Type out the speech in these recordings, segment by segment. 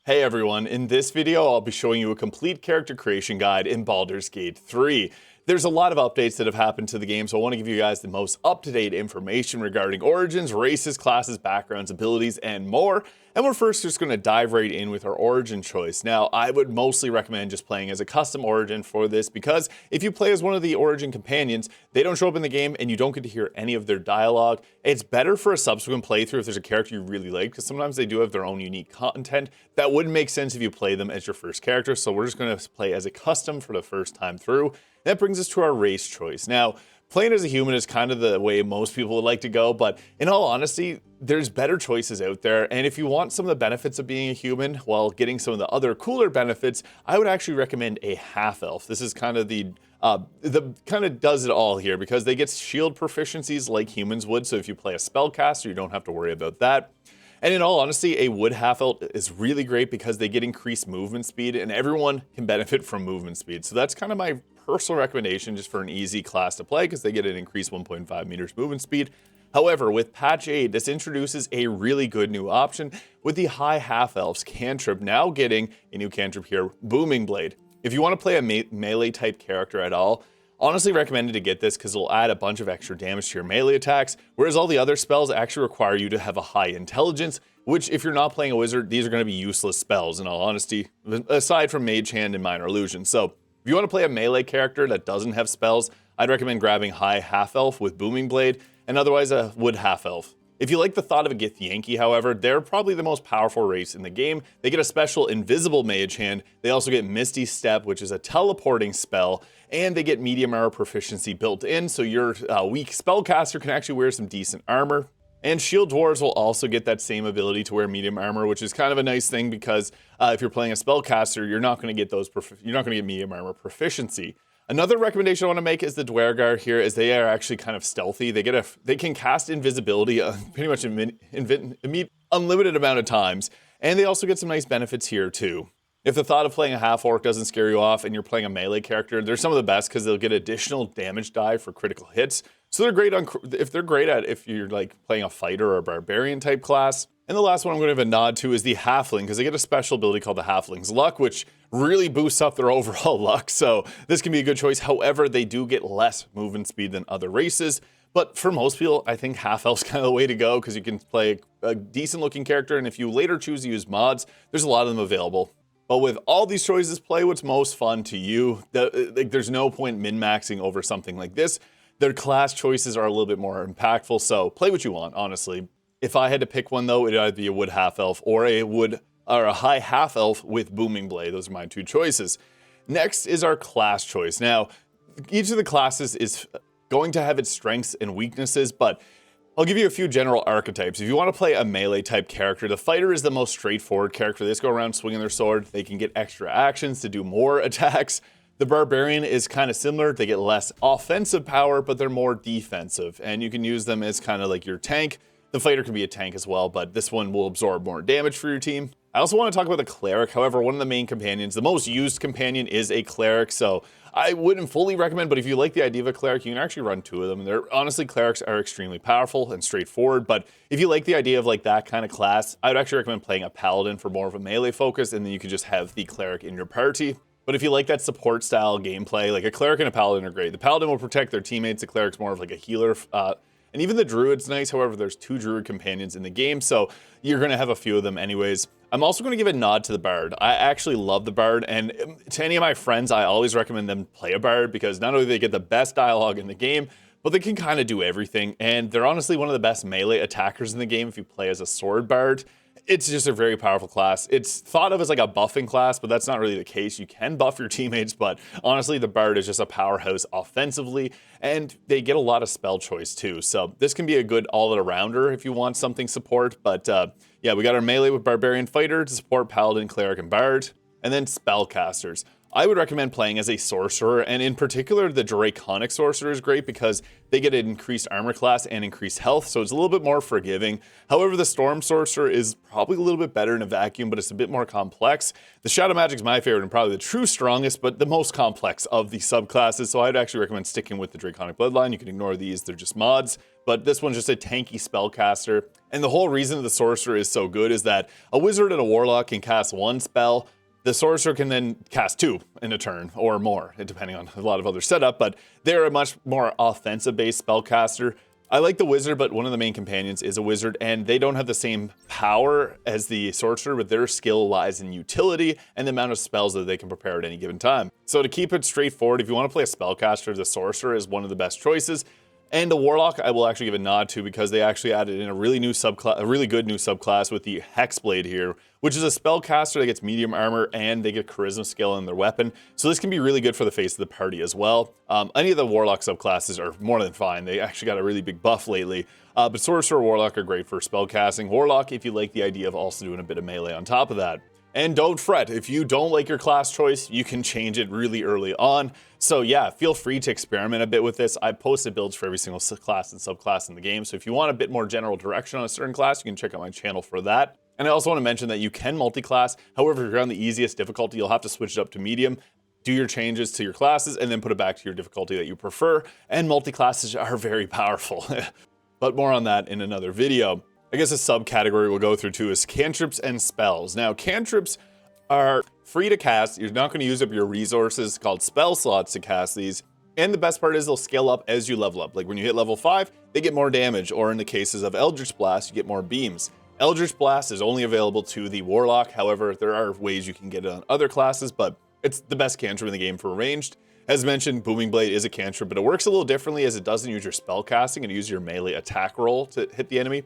Hey everyone, in this video I'll be showing you a complete character creation guide in Baldur's Gate 3. There's a lot of updates that have happened to the game, so I want to give you guys the most up-to-date information regarding origins, races, classes, backgrounds, abilities, and more. And we're first just going to dive right in with our origin choice. Now, I would mostly recommend just playing as a custom origin for this, because if you play as one of the origin companions, they don't show up in the game and you don't get to hear any of their dialogue. It's better for a subsequent playthrough if there's a character you really like, because sometimes they do have their own unique content that wouldn't make sense if you play them as your first character. So we're just going to play as a custom for the first time through. That brings us to our race choice. Now, playing as a human is kind of the way most people would like to go, but in all honesty, there's better choices out there. And if you want some of the benefits of being a human while getting some of the other cooler benefits, I would actually recommend a half-elf. This is kind of the kind of does it all here, because they get shield proficiencies like humans would. So if you play a spellcaster, you don't have to worry about that. And in all honesty, a wood half-elf is really great because they get increased movement speed, and everyone can benefit from movement speed. So that's kind of my personal recommendation just for an easy class to play, because they get an increased 1.5 meters movement speed. However, with patch 8, this introduces a really good new option with the high half-elves cantrip now getting a new cantrip here, Booming Blade. If you want to play a melee type character at all, honestly recommended to get this because it'll add a bunch of extra damage to your melee attacks, whereas all the other spells actually require you to have a high intelligence, which if you're not playing a wizard, these are going to be useless spells in all honesty, aside from Mage Hand and Minor Illusion. So if you want to play a melee character that doesn't have spells, I'd recommend grabbing high half-elf with Booming Blade, and otherwise a wood half-elf. If you like the thought of a Githyanki, however, they're probably the most powerful race in the game. They get a special invisible Mage Hand. They also get Misty Step, which is a teleporting spell, and they get medium armor proficiency built in, so your weak spellcaster can actually wear some decent armor. And Shield Dwarves will also get that same ability to wear medium armor, which is kind of a nice thing because if you're playing a spellcaster, you're not going to get medium armor proficiency. Another recommendation I want to make is the Dwergar here, as they are actually kind of stealthy. They can cast invisibility pretty much unlimited amount of times, and they also get some nice benefits here too. If the thought of playing a half-orc doesn't scare you off and you're playing a melee character, they're some of the best because they'll get additional damage die for critical hits. So they're great if you're like playing a fighter or a barbarian type class. And the last one I'm going to give a nod to is the halfling, because they get a special ability called the Halfling's Luck, which really boosts up their overall luck. So this can be a good choice. However, they do get less movement speed than other races. But for most people, I think half-elf's kind of the way to go, because you can play a decent looking character. And if you later choose to use mods, there's a lot of them available. But with all these choices, play what's most fun to you. There's no point min-maxing over something like this. Their class choices are a little bit more impactful, so play what you want, honestly. If I had to pick one though, it'd either be a wood half-elf or a high half-elf with Booming Blade. Those are my two choices. Next is our class choice. Now, each of the classes is going to have its strengths and weaknesses, but I'll give you a few general archetypes. If you want to play a melee type character, the fighter is the most straightforward character. They just go around swinging their sword. They can get extra actions to do more attacks. The barbarian is kind of similar. They get less offensive power, but they're more defensive, and you can use them as kind of like your tank. The fighter can be a tank as well, but this one will absorb more damage for your team. I also want to talk about the cleric. However, one of the main companions, the most used companion, is a cleric, so I wouldn't fully recommend, but if you like the idea of a cleric, you can actually run two of them. Honestly, clerics are extremely powerful and straightforward, but if you like the idea of like that kind of class, I would actually recommend playing a paladin for more of a melee focus, and then you could just have the cleric in your party. But if you like that support style gameplay, like a cleric and a paladin are great. The paladin will protect their teammates, the cleric's more of like a healer, and even the druid's nice. However, there's two druid companions in the game, so you're going to have a few of them anyways. I'm also going to give a nod to the bard. I actually love the bard, and to any of my friends, I always recommend them play a bard, because not only do they get the best dialogue in the game, but they can kind of do everything, and they're honestly one of the best melee attackers in the game if you play as a sword bard. It's just a very powerful class. It's thought of as like a buffing class, but that's not really the case. You can buff your teammates, but honestly, the bard is just a powerhouse offensively, and they get a lot of spell choice too. So this can be a good all-arounder if you want something support. But yeah, we got our melee with barbarian fighter to support paladin, cleric, and bard, and then spellcasters. I would recommend playing as a sorcerer, and in particular, the Draconic Sorcerer is great because they get an increased armor class and increased health, so it's a little bit more forgiving. However, the Storm Sorcerer is probably a little bit better in a vacuum, but it's a bit more complex. The Shadow Magic is my favorite and probably the true strongest, but the most complex of the subclasses, so I'd actually recommend sticking with the Draconic Bloodline. You can ignore these, they're just mods. but this one's just a tanky spellcaster. And the whole reason the sorcerer is so good is that a wizard and a warlock can cast one spell. The sorcerer can then cast 2 in a turn or more, depending on a lot of other setup, but they're a much more offensive-based spellcaster. I like the wizard, but one of the main companions is a wizard, and they don't have the same power as the sorcerer, but their skill lies in utility and the amount of spells that they can prepare at any given time. So to keep it straightforward, if you want to play a spellcaster, the sorcerer is one of the best choices. And the Warlock, I will actually give a nod to because they actually added in a really good new subclass with the Hexblade here, which is a spellcaster that gets medium armor and they get charisma skill in their weapon. So this can be really good for the face of the party as well. Any of the Warlock subclasses are more than fine. They actually got a really big buff lately. But Sorcerer, Warlock are great for spellcasting. Warlock, if you like the idea of also doing a bit of melee on top of that. And don't fret, if you don't like your class choice, you can change it really early on. So yeah, feel free to experiment a bit with this. I posted builds for every single class and subclass in the game. So if you want a bit more general direction on a certain class, you can check out my channel for that. And I also want to mention that you can multi-class. However, if you're on the easiest difficulty, you'll have to switch it up to medium, do your changes to your classes, and then put it back to your difficulty that you prefer. And multi-classes are very powerful. But more on that in another video. I guess a subcategory we'll go through too is cantrips and spells. Now, cantrips are free to cast. You're not going to use up your resources called spell slots to cast these. And the best part is they'll scale up as you level up. Like when you hit level 5, they get more damage, or in the cases of Eldritch Blast, you get more beams. Eldritch Blast is only available to the Warlock. However, there are ways you can get it on other classes, but it's the best cantrip in the game for ranged. As mentioned, Booming Blade is a cantrip, but it works a little differently as it doesn't use your spell casting and use your melee attack roll to hit the enemy.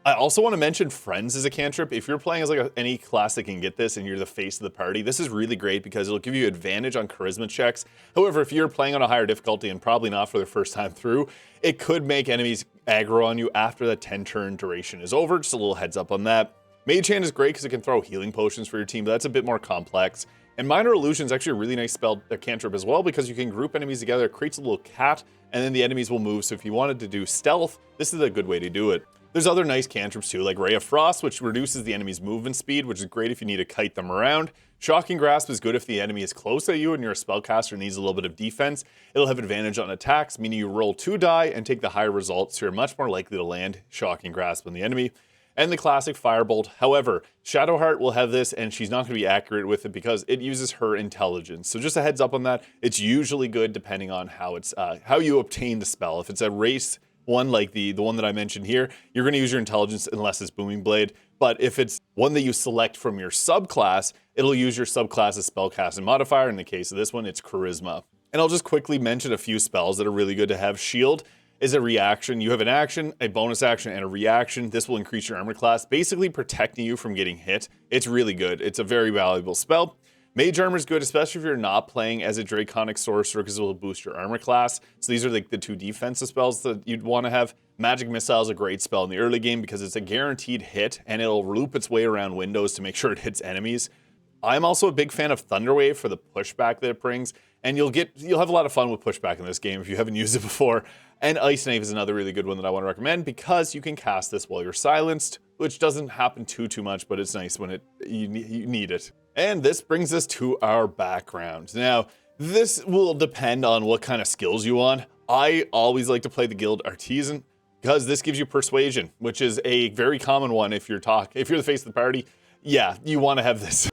I also want to mention Friends as a cantrip. If you're playing as like any class that can get this and you're the face of the party, this is really great because it'll give you advantage on charisma checks. However, if you're playing on a higher difficulty and probably not for the first time through, it could make enemies aggro on you after the 10-turn duration is over. Just a little heads up on that. Mage Hand is great because it can throw healing potions for your team, but that's a bit more complex. And Minor Illusion is actually a really nice spell, a cantrip as well, because you can group enemies together, it creates a little cat, and then the enemies will move. So if you wanted to do stealth, this is a good way to do it. There's other nice cantrips too, like Ray of Frost, which reduces the enemy's movement speed, which is great if you need to kite them around. Shocking Grasp is good if the enemy is close at you and you're a spellcaster and needs a little bit of defense. It'll have advantage on attacks, meaning you roll 2 die and take the higher results, so you're much more likely to land Shocking Grasp on the enemy. And the classic Firebolt. However, Shadowheart will have this, and she's not going to be accurate with it because it uses her intelligence. So just a heads up on that. It's usually good depending on how you obtain the spell. If it's a race one like the one that I mentioned here, you're going to use your intelligence unless it's Booming Blade. But if it's one that you select from your subclass, it'll use your subclass's spellcasting modifier. In the case of this one, it's Charisma. And I'll just quickly mention a few spells that are really good to have. Shield is a reaction. You have an action, a bonus action, and a reaction. This will increase your armor class, basically protecting you from getting hit. It's really good. It's a very valuable spell. Mage Armor is good, especially if you're not playing as a Draconic Sorcerer, because it will boost your armor class. So these are like the 2 defensive spells that you'd want to have. Magic Missile is a great spell in the early game because it's a guaranteed hit, and it'll loop its way around windows to make sure it hits enemies. I'm also a big fan of Thunderwave for the pushback that it brings, and you'll have a lot of fun with pushback in this game if you haven't used it before. And Ice Knife is another really good one that I want to recommend because you can cast this while you're silenced, which doesn't happen too much, but it's nice when you need it. And this brings us to our background. Now, this will depend on what kind of skills you want. I always like to play the Guild Artisan because this gives you Persuasion, which is a very common one if you're the face of the party. Yeah, you want to have this.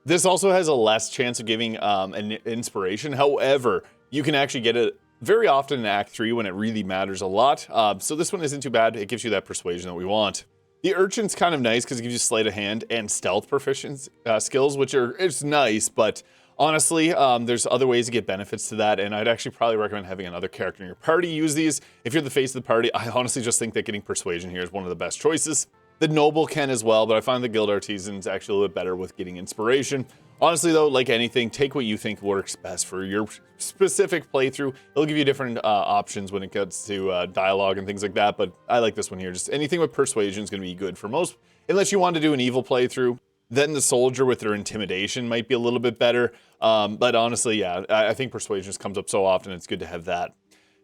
This also has a less chance of giving an inspiration. However, you can actually get it very often in Act 3 when it really matters a lot. So this one isn't too bad. It gives you that persuasion that we want. The Urchin's kind of nice because it gives you sleight of hand and stealth proficiency skills, it's nice, but honestly, there's other ways to get benefits to that, and I'd actually probably recommend having another character in your party use these. If you're the face of the party, I honestly just think that getting persuasion here is one of the best choices. The Noble can as well, but I find the Guild Artisan's actually a little bit better with getting inspiration. Honestly though, like anything, take what you think works best for your specific playthrough. It'll give you different options when it gets to dialogue and things like that, but I like this one here. Just anything with persuasion is going to be good for most, unless you want to do an evil playthrough. Then the Soldier with their intimidation might be a little bit better, but honestly, yeah, I think persuasion just comes up so often, it's good to have that.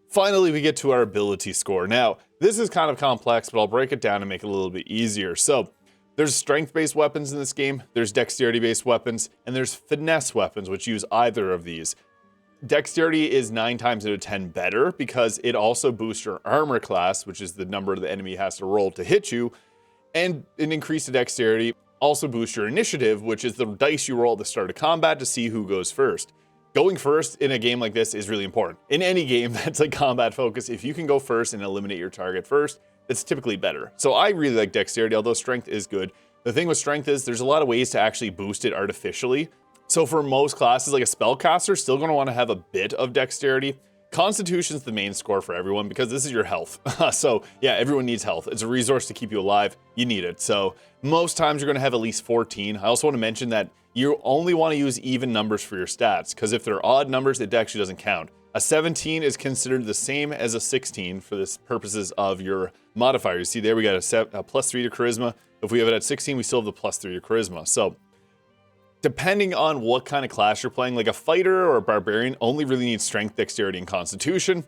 Finally, we get to our ability score. Now, this is kind of complex, but I'll break it down and make it a little bit easier. So, there's strength-based weapons in this game, there's dexterity-based weapons, and there's finesse weapons, which use either of these. Dexterity is 9 times out of 10 better because it also boosts your armor class, which is the number the enemy has to roll to hit you, and an increase to dexterity also boosts your initiative, which is the dice you roll at the start of combat to see who goes first. Going first in a game like this is really important. In any game that's like combat focused, if you can go first and eliminate your target first, that's typically better. So I really like dexterity, although strength is good. The thing with strength is there's a lot of ways to actually boost it artificially. So for most classes, like a spellcaster, still going to want to have a bit of dexterity. Constitution's the main score for everyone because this is your health. So yeah, everyone needs health. It's a resource to keep you alive. You need it. So most times you're going to have at least 14. I also want to mention that you only want to use even numbers for your stats because if they're odd numbers, it actually doesn't count. A 17 is considered the same as a 16 for the purposes of your modifier. You see there we got a +3 to charisma. If we have it at 16, we still have the +3 to charisma. So depending on what kind of class you're playing, like a fighter or a barbarian only really needs strength, dexterity, and constitution.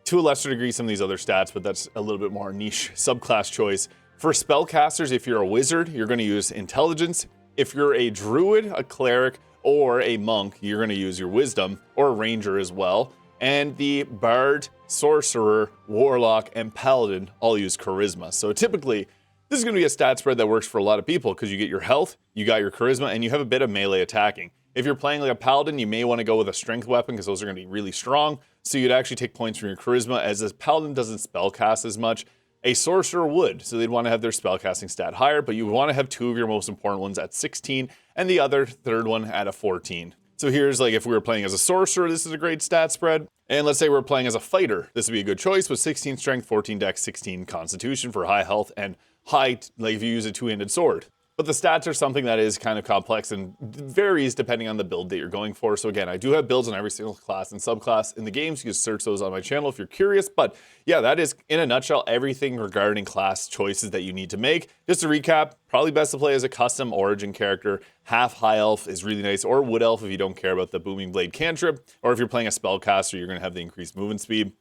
To a lesser degree, some of these other stats, but that's a little bit more niche subclass choice. For spellcasters, if you're a wizard, you're going to use intelligence. If you're a druid, a cleric, or a monk, you're going to use your wisdom, or a ranger as well. And the bard, sorcerer, warlock, and paladin all use charisma. So typically, this is going to be a stat spread that works for a lot of people because you get your health, you got your charisma, and you have a bit of melee attacking. If you're playing like a paladin, you may want to go with a strength weapon because those are going to be really strong. So you'd actually take points from your charisma as a paladin doesn't spellcast as much. A sorcerer would, so they'd want to have their spellcasting stat higher, but you would want to have 2 of your most important ones at 16 and the other third one at a 14. So here's like if we were playing as a sorcerer, this is a great stat spread. And let's say we're playing as a fighter. This would be a good choice with 16 strength, 14 dex, 16 constitution for high health and height, like if you use a two-handed sword. But the stats are something that is kind of complex and varies depending on the build that you're going for. So again, I do have builds on every single class and subclass in the games. You can search those on my channel if you're curious. But yeah, that is in a nutshell everything regarding class choices that you need to make. Just to recap, probably best to play as a custom origin character. Half high elf is really nice, or wood elf if you don't care about the booming blade cantrip, or if you're playing a spellcaster, you're going to have the increased movement speed.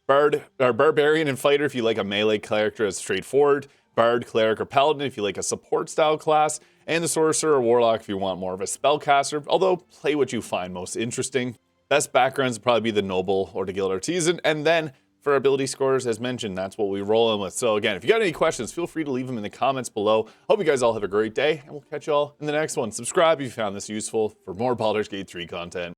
Bard or barbarian and fighter if you like a melee character that's straightforward. Bard, cleric, or paladin if you like a support style class, and the sorcerer or warlock if you want more of a spellcaster, although play what you find most interesting. Best backgrounds would probably be the noble or the guild artisan, and then for ability scores, as mentioned, that's what we roll in with. So again, if you got any questions, feel free to leave them in the comments below. Hope you guys all have a great day, and we'll catch you all in the next one. Subscribe if you found this useful for more Baldur's Gate 3 content.